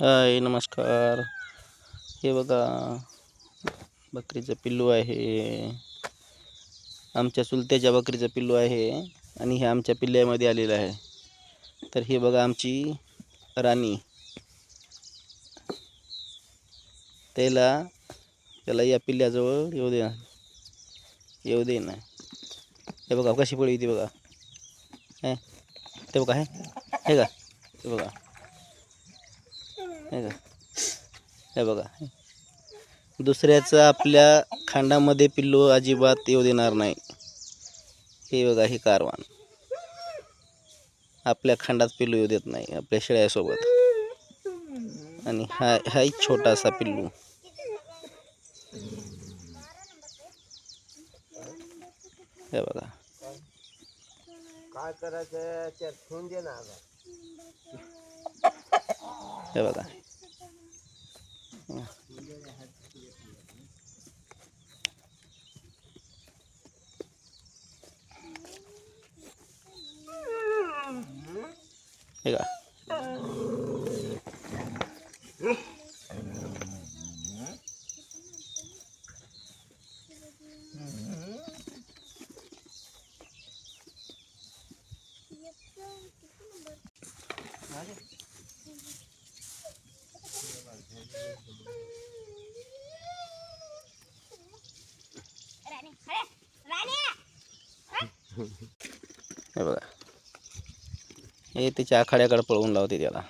हाय नमस्कार. हे बघा बकरीचं पिल्लू आहे. आमच्या चुलत्याच्या बकरीचं पिल्लू आहे आणि हे आमच्या पिल्ल्यामध्ये आलेलं आहे. तर हे बघा आमची राणी. त्याला या पिल्ल्याजवळ येऊ दे ना. हे बघा कशी पळी ती बघा. ते बघा हे का ते बघा हे का हे बघा. दुसऱ्याचं आपल्या खांडामध्ये पिल्लू अजिबात येऊ देणार नाही. हे बघा हे कारवान आपल्या खांडात पिल्लू येऊ देत नाही आपल्या शेळ्यासोबत. आणि हा एक छोटासा पिल्लू. हे बघा काय करायचं त्यात ठेवून दे ना. हे बघा हे का हे बघा हे त्याच्या आखाड्याकडे पळवून लावते त्याला.